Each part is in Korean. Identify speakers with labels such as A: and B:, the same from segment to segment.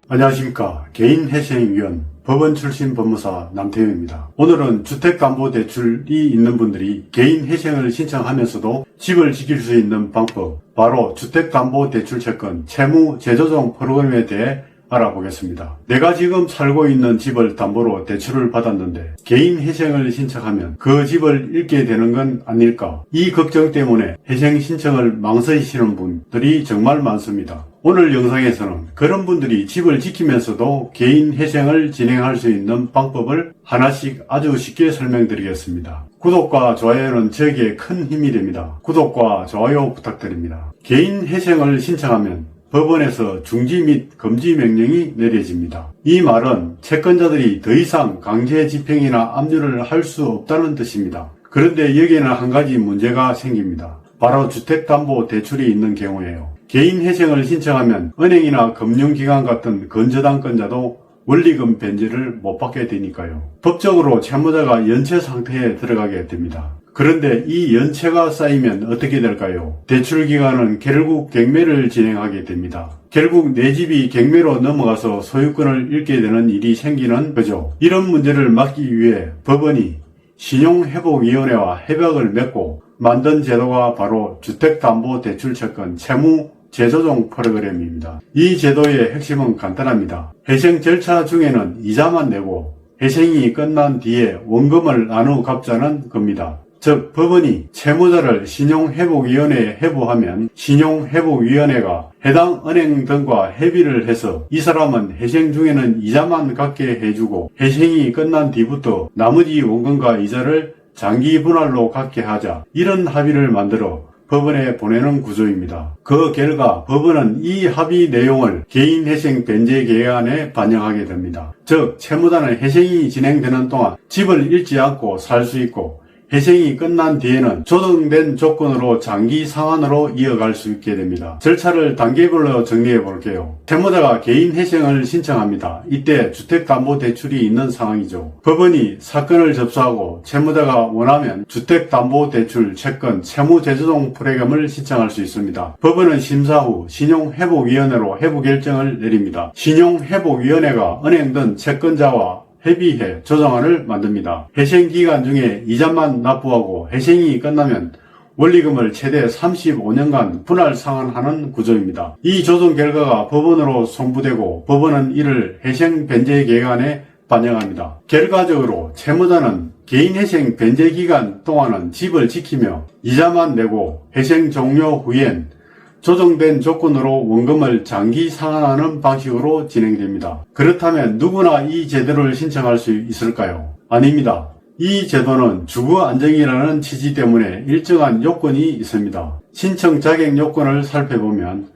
A: 안녕하십니까. 개인회생위원 법원 출신 법무사 남태형입니다. 오늘은 주택담보대출이 있는 분들이 개인회생을 신청하면서도 집을 지킬 수 있는 방법, 바로 주택담보대출채권 채무 재조정 프로그램에 대해 알아보겠습니다. 내가 지금 살고 있는 집을 담보로 대출을 받았는데 개인회생을 신청하면 그 집을 잃게 되는 건 아닐까? 이 걱정 때문에 회생 신청을 망설이시는 분들이 정말 많습니다. 오늘 영상에서는 그런 분들이 집을 지키면서도 개인회생을 진행할 수 있는 방법을 하나씩 아주 쉽게 설명드리겠습니다. 구독과 좋아요는 저에게 큰 힘이 됩니다. 구독과 좋아요 부탁드립니다. 개인회생을 신청하면 법원에서 중지 및 금지 명령이 내려집니다. 이 말은 채권자들이 더 이상 강제 집행이나 압류를 할 수 없다는 뜻입니다. 그런데 여기에는 한 가지 문제가 생깁니다. 바로 주택담보대출이 있는 경우에요. 개인회생을 신청하면 은행이나 금융기관 같은 건저당권자도 원리금 변제를 못 받게 되니까요. 법적으로 채무자가 연체 상태에 들어가게 됩니다. 그런데 이 연체가 쌓이면 어떻게 될까요? 대출기관은 결국 경매를 진행하게 됩니다. 결국 내 집이 경매로 넘어가서 소유권을 잃게 되는 일이 생기는 거죠. 이런 문제를 막기 위해 법원이 신용회복위원회와 협약을 맺고 만든 제도가 바로 주택담보대출채권 채무 재조정 프로그램입니다. 이 제도의 핵심은 간단합니다. 회생 절차 중에는 이자만 내고 회생이 끝난 뒤에 원금을 나누어 갚자는 겁니다. 즉 법원이 채무자를 신용회복위원회에 회부하면 신용회복위원회가 해당 은행 등과 협의를 해서 이 사람은 회생 중에는 이자만 갚게 해주고 회생이 끝난 뒤부터 나머지 원금과 이자를 장기 분할로 갚게 하자, 이런 합의를 만들어 법원에 보내는 구조입니다. 그 결과 법원은 이 합의 내용을 개인회생 변제 계획안에 반영하게 됩니다. 즉 채무자는 회생이 진행되는 동안 집을 잃지 않고 살 수 있고 회생이 끝난 뒤에는 조정된 조건으로 장기 상환으로 이어갈 수 있게 됩니다. 절차를 단계별로 정리해 볼게요. 채무자가 개인회생을 신청합니다. 이때 주택담보대출이 있는 상황이죠. 법원이 사건을 접수하고 채무자가 원하면 주택담보대출 채권 채무재조정 프로그램을 신청할 수 있습니다. 법원은 심사 후 신용회복위원회로 회부 결정을 내립니다. 신용회복위원회가 은행 등 채권자와 협의해 조정안을 만듭니다. 회생기간 중에 이자만 납부하고 회생이 끝나면 원리금을 최대 35년간 분할 상환하는 구조입니다. 이 조정 결과가 법원으로 송부되고 법원은 이를 회생 변제 계획안에 반영합니다. 결과적으로 채무자는 개인회생 변제 기간 동안은 집을 지키며 이자만 내고 회생 종료 후엔 조정된 조건으로 원금을 장기 상환하는 방식으로 진행됩니다. 그렇다면 누구나 이 제도를 신청할 수 있을까요? 아닙니다. 이 제도는 주거 안정이라는 취지 때문에 일정한 요건이 있습니다. 신청 자격 요건을 살펴보면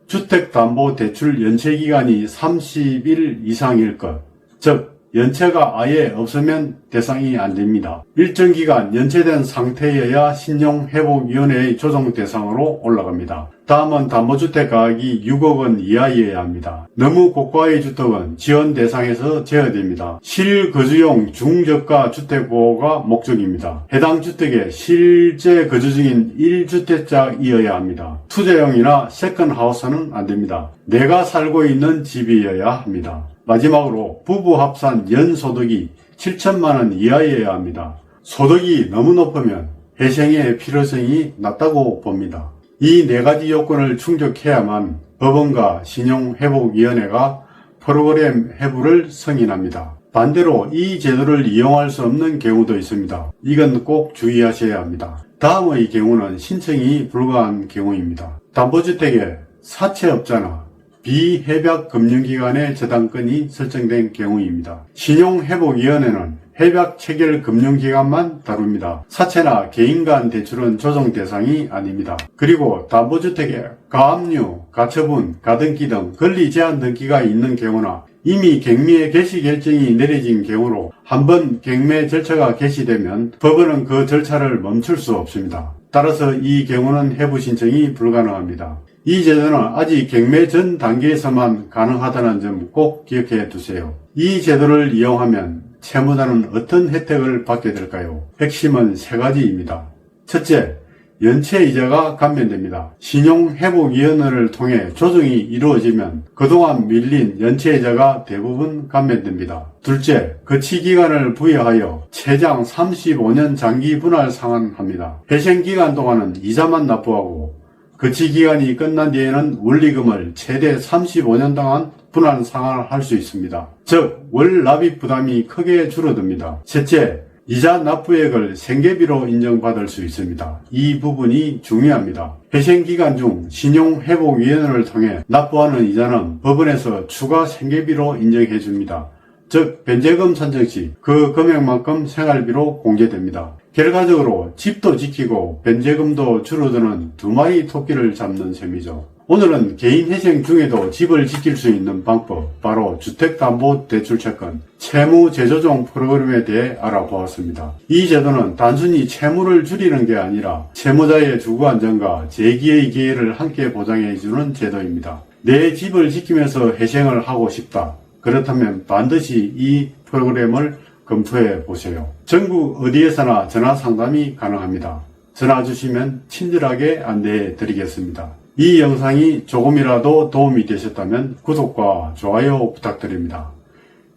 A: 주택담보대출 연체기간이 30일 이상일 것, 즉 연체가 아예 없으면 대상이 안됩니다. 일정 기간 연체된 상태여야 신용회복위원회의 조정 대상으로 올라갑니다. 다음은 담보주택 가격이 6억 원 이하여야 합니다. 너무 고가의 주택은 지원 대상에서 제외됩니다. 실거주용 중저가 주택보호가 목적입니다. 해당 주택에 실제 거주 중인 1주택자이어야 합니다. 투자용이나 세컨하우스는 안됩니다. 내가 살고 있는 집이어야 합니다. 마지막으로 부부 합산 연소득이 7천만 원 이하여야 합니다. 소득이 너무 높으면 회생의 필요성이 낮다고 봅니다. 이 네 가지 요건을 충족해야만 법원과 신용회복위원회가 프로그램 회부를 승인합니다. 반대로 이 제도를 이용할 수 없는 경우도 있습니다. 이건 꼭 주의하셔야 합니다. 다음의 경우는 신청이 불가한 경우입니다. 담보주택에 사채업자나 비협약 금융기관의 저당권이 설정된 경우입니다. 신용회복위원회는 협약 체결 금융기관만 다룹니다. 사채나 개인 간 대출은 조정 대상이 아닙니다. 그리고 담보주택에 가압류, 가처분, 가등기 등 권리 제한 등기가 있는 경우나 이미 경매 개시 결정이 내려진 경우로 한번 경매 절차가 개시되면 법원은 그 절차를 멈출 수 없습니다. 따라서 이 경우는 회부 신청이 불가능합니다. 이 제도는 아직 경매 전 단계에서만 가능하다는 점 꼭 기억해 두세요. 이 제도를 이용하면 채무자는 어떤 혜택을 받게 될까요? 핵심은 세 가지입니다. 첫째, 연체이자가 감면됩니다. 신용회복위원회를 통해 조정이 이루어지면 그동안 밀린 연체이자가 대부분 감면됩니다. 둘째, 거치기간을 부여하여 최장 35년 장기 분할 상환합니다. 회생기간 동안은 이자만 납부하고 거치기간이 끝난 뒤에는 원리금을 최대 35년 동안 분할 상환할 수 있습니다. 즉, 월 납입 부담이 크게 줄어듭니다. 셋째, 이자 납부액을 생계비로 인정받을 수 있습니다. 이 부분이 중요합니다. 회생기간 중 신용회복위원회를 통해 납부하는 이자는 법원에서 추가 생계비로 인정해줍니다. 즉, 변제금 산정 시 그 금액만큼 생활비로 공제됩니다. 결과적으로 집도 지키고 변제금도 줄어드는 두 마리 토끼를 잡는 셈이죠. 오늘은 개인회생 중에도 집을 지킬 수 있는 방법, 바로 주택담보대출채권 채무재조정 프로그램에 대해 알아보았습니다. 이 제도는 단순히 채무를 줄이는 게 아니라 채무자의 주거안정과 재기의 기회를 함께 보장해주는 제도입니다. 내 집을 지키면서 회생을 하고 싶다. 그렇다면 반드시 이 프로그램을 검토해 보세요. 전국 어디에서나 전화 상담이 가능합니다. 전화 주시면 친절하게 안내해 드리겠습니다. 이 영상이 조금이라도 도움이 되셨다면 구독과 좋아요 부탁드립니다.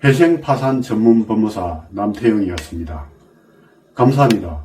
A: 회생 파산 전문 법무사 남태영이었습니다. 감사합니다.